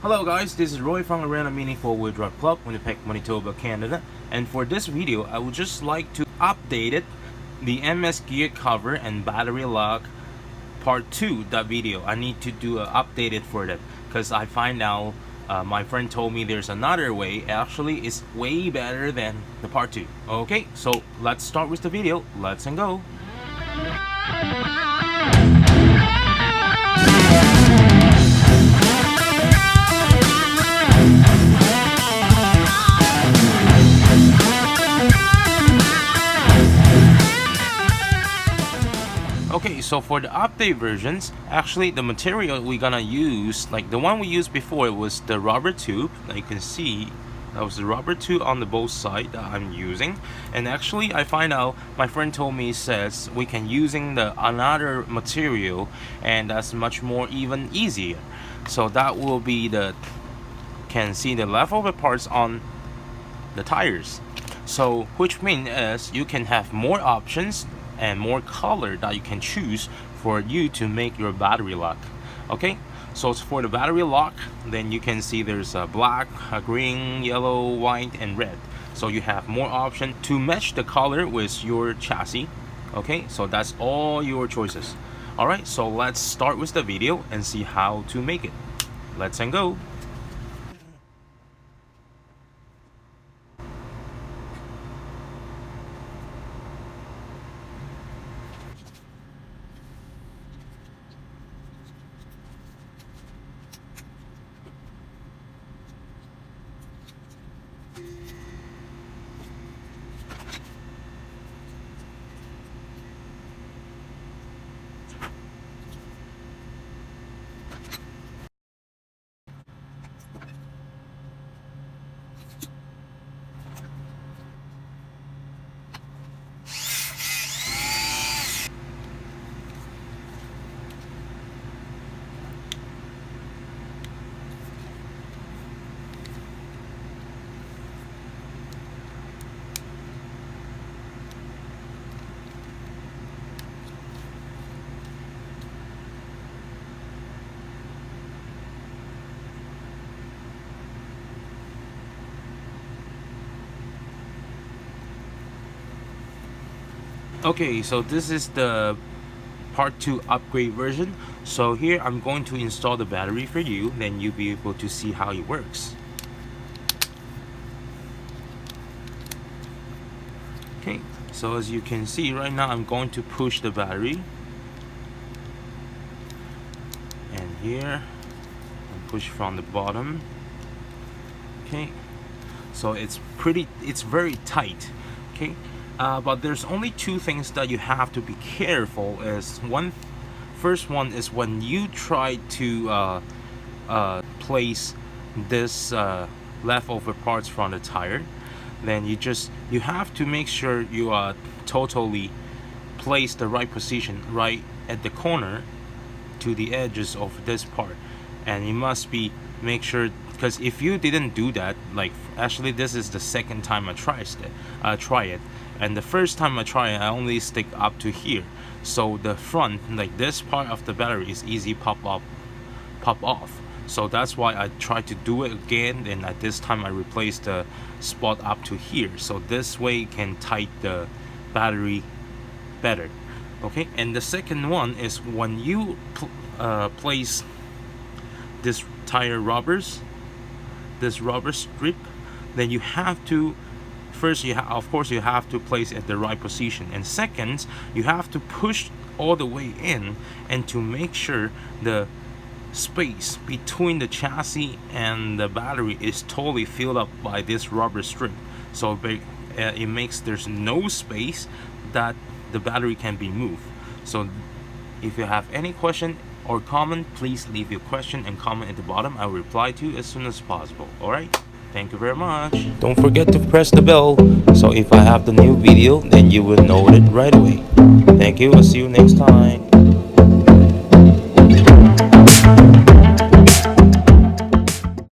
Hello guys, this is Roy from Arena Mini 4-Wheel Drive Club, Winnipeg, Manitoba, Canada. And for this video, I would just like to update it, the MS gear cover and battery lock part 2 that video. I need to do an update it for that because I find out my friend told me there's another way. Actually, it's way better than the part 2. Okay, so let's start with the video. Let's go. Okay, so for the update versions, actually the material we're gonna use, like the one we used before, was the rubber tube. Like you can see, that was the rubber tube on the both side that I'm using. And actually, I find out my friend told me says we can using the another material, and that's much more even easier. So that will be the can see the leftover parts on the tires. So which means is you can have more options and more color that you can choose for you to make your battery lock. Okay, so for the battery lock, then you can see there's a black, a green, yellow, white, and red. So you have more option to match the color with your chassis. Okay, so that's all your choices. All right, so let's start with the video and see how to make it. Let's go. Okay, so this is the part 2 upgrade version. So here I'm going to install the battery for you, then you'll be able to see how it works. Okay, so as you can see right now, I'm going to push the battery, and here I push from the bottom. Okay, so it's very tight. Okay, but there's only two things that you have to be careful. First one is when you try to place this leftover parts from the tire, then you have to make sure you totally place the right position right at the corner to the edges of this part. And you must make sure, because if you didn't do that, like actually this is the second time I try it, and the first time I try it, I only stick up to here. So the front, like this part of the battery, is easy pop off. So that's why I tried to do it again, and at this time I replaced the spot up to here. So this way you can tight the battery better. Okay, and the second one is when you place this tire this rubber strip, then you have to first of course you have to place it at the right position, and second, you have to push all the way in and to make sure the space between the chassis and the battery is totally filled up by this rubber strip. So it makes there's no space that the battery can be moved. So if you have any question or comment, please leave your question and comment at the bottom. I will reply to you as soon as possible. Alright, thank you very much. Don't forget to press the bell, so if I have the new video, then you will know it right away. Thank you, I'll see you next time.